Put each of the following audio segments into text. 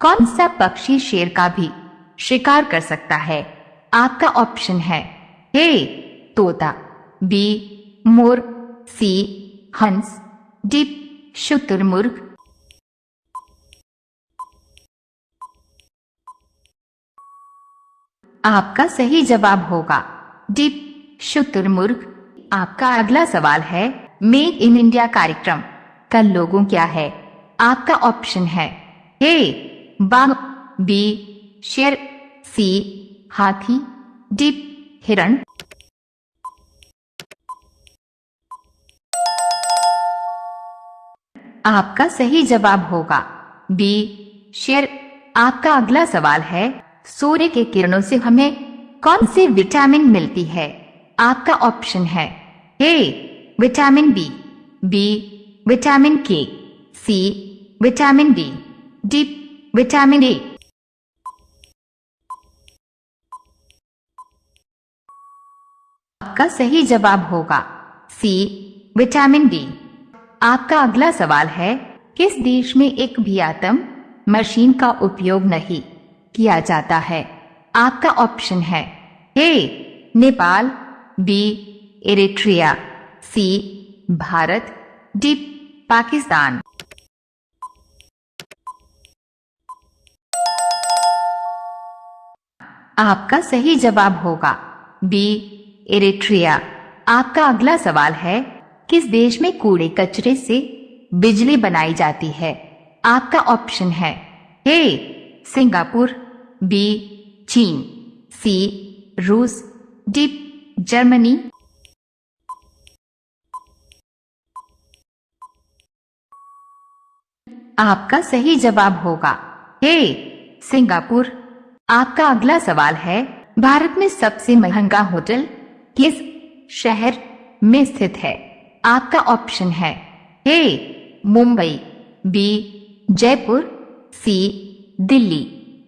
कौन सा पक्षी शेर का भी शिकार कर सकता है? आपका ऑप्शन है ए तोता, बी मोर, सी हंस, डी शुतुरमुर्ग। आपका सही जवाब होगा डी शुतुरमुर्ग। आपका अगला सवाल है, मेक इन इंडिया कार्यक्रम का लोगो क्या है? आपका ऑप्शन है ए बाघ, बी शेर, सी हाथी, डी हिरण। आपका सही जवाब होगा बी शेर। आपका अगला सवाल है, सूर्य के किरणों से हमें कौन सी विटामिन मिलती है? आपका ऑप्शन है A vitamin B, B vitamin K, C vitamin D, D vitamin A. आपका सही जवाब होगा सी विटामिन डी। आपका अगला सवाल है, किस देश में एक भी एटीएम मशीन का उपयोग नहीं किया जाता है? आपका ऑप्शन है ए नेपाल, बी इरिट्रिया, सी भारत, डी पाकिस्तान। आपका सही जवाब होगा बी इरिट्रिया। आपका अगला सवाल है, किस देश में कूड़े कचरे से बिजली बनाई जाती है? आपका ऑप्शन है ए सिंगापुर, बी चीन, सी रूस, डी जर्मनी। आपका सही जवाब होगा ए सिंगापुर। आपका अगला सवाल है, भारत में सबसे महंगा होटल किस शहर में स्थित है? आपका ऑप्शन है ए मुंबई, बी जयपुर, सी दिल्ली,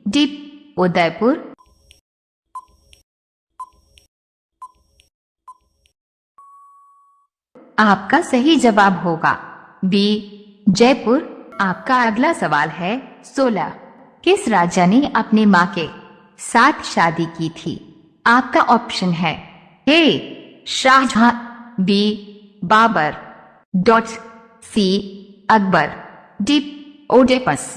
डी उदयपुर। आपका सही जवाब होगा बी जयपुर। आपका अगला सवाल है, 16 किस राजा ने अपने मां के साथ शादी की थी? आपका ऑप्शन है A Shahjahan, B Babur, dot C Akbar, D Oedipus.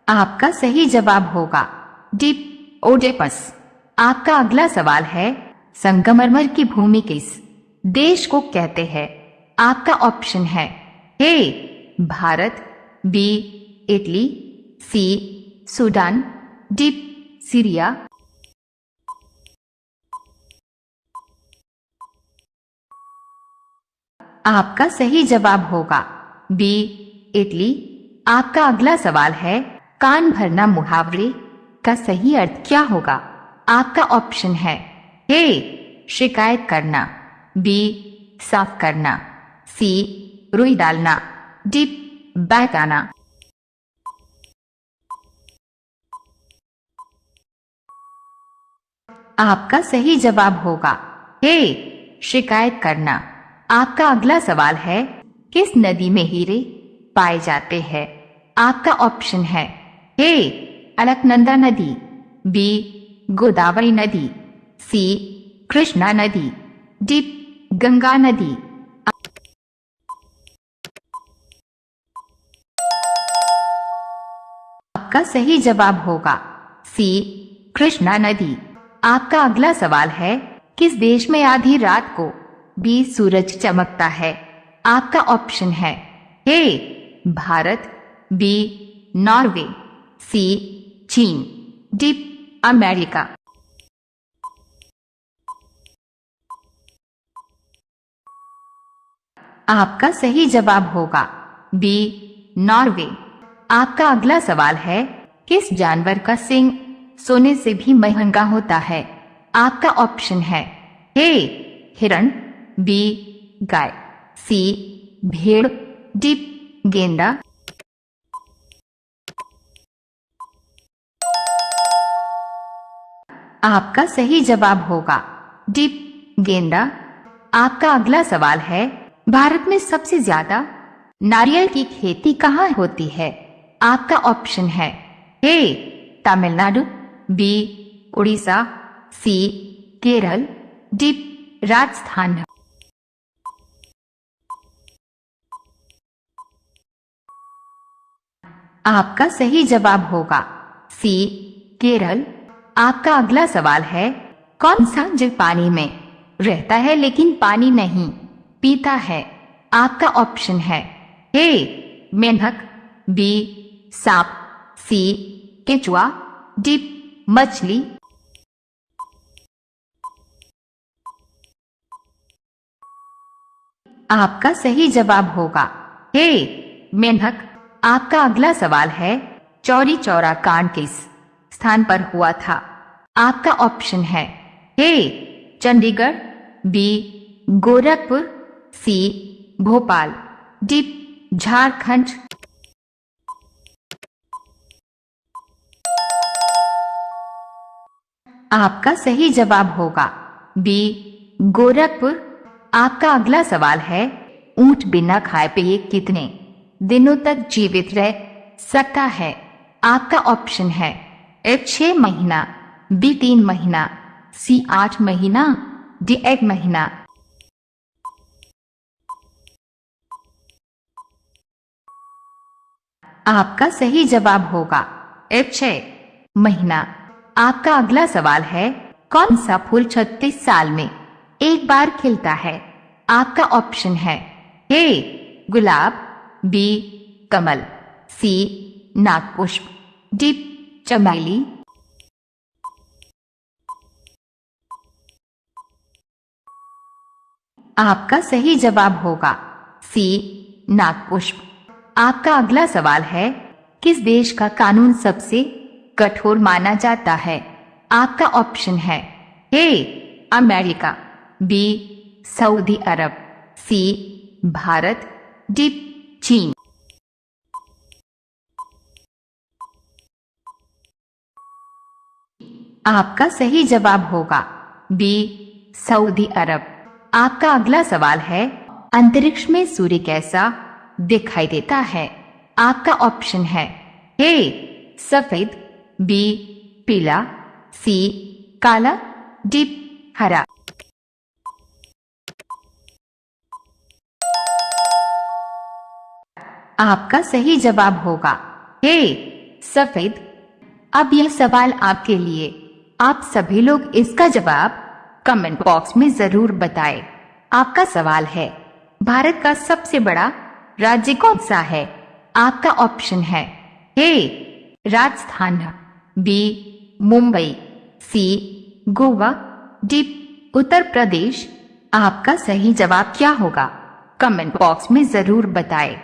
आपका सही जवाब होगा डी ओडेपस। आपका अगला सवाल है, संगमरमर की भूमि किस देश को कहते हैं? आपका ऑप्शन है ए भारत, बी इटली, सी सूडान, डी सीरिया। आपका सही जवाब होगा बी इटली। आपका अगला सवाल है, कान भरना मुहावरे का सही अर्थ क्या होगा? आपका ऑप्शन है ए शिकायत करना, बी साफ करना, सी रुई डालना, डी बहकाना। आपका सही जवाब होगा ए शिकायत करना। आपका अगला सवाल है, किस नदी में हीरे पाए जाते हैं? आपका ऑप्शन है ए अलकनंदा नदी, बी गोदावरी नदी, सी कृष्णा नदी, डी गंगा नदी। आपका सही जवाब होगा सी कृष्णा नदी। आपका अगला सवाल है, किस देश में आधी रात को भी सूरज चमकता है? आपका ऑप्शन है ए भारत, बी नॉर्वे, सी चीन, डी अमेरिका। आपका सही जवाब होगा बी नॉर्वे। आपका अगला सवाल है, किस जानवर का सींग सोने से भी महंगा होता है? आपका ऑप्शन है ए हिरण, बी गाय, सी भेड़, डी गेंडा। आपका सही जवाब होगा डी गेंडा। आपका अगला सवाल है, भारत में सबसे ज्यादा नारियल की खेती कहाँ होती है? आपका ऑप्शन है ए तमिलनाडु, बी उड़ीसा, सी केरल, डी राजस्थान। आपका सही जवाब होगा सी केरल। आपका अगला सवाल है, कौन सा जीव पानी में रहता है लेकिन पानी नहीं पीता है? आपका ऑप्शन है ए मेंढक, बी सांप, सी केचुआ, डी मछली। आपका सही जवाब होगा ए मेंढक। आपका अगला सवाल है, चौरी चौरा कांड किस स्थान पर हुआ था? आपका ऑप्शन है ए चंडीगढ़, बी गोरखपुर, सी भोपाल, डी झारखंड। आपका सही जवाब होगा बी गोरखपुर। आपका अगला सवाल है, ऊंट बिना खाए पिए कितने दिनों तक जीवित रह सकता है? आपका ऑप्शन है ए 6 महीना, बी 3 महीना, सी 8 महीना, डी 1 महीना। आपका सही जवाब होगा ए 6 महीना। आपका अगला सवाल है, कौन सा फूल 36 साल में एक बार खिलता है? आपका ऑप्शन है ए गुलाब, बी कमल, सी नागपुष्प, डी चमेली। आपका सही जवाब होगा सी नागपुष्प। आपका अगला सवाल है, किस देश का कानून सबसे कठोर माना जाता है? आपका ऑप्शन है A America, B Saudi Arab, C Bharat, D चीन। आपका सही जवाब होगा बी सऊदी अरब। आपका अगला सवाल है, अंतरिक्ष में सूर्य कैसा दिखाई देता है? आपका ऑप्शन है ए सफेद, बी पीला, सी काला, डी हरा। आपका सही जवाब होगा ए सफेद। अब यह सवाल आपके लिए, आप सभी लोग इसका जवाब कमेंट बॉक्स में जरूर बताएं। आपका सवाल है, भारत का सबसे बड़ा राज्य कौन सा है? आपका ऑप्शन है ए राजस्थान, बी मुंबई, सी गोवा, डी उत्तर प्रदेश। आपका सही जवाब क्या होगा? कमेंट बॉक्स में जरूर बताएं।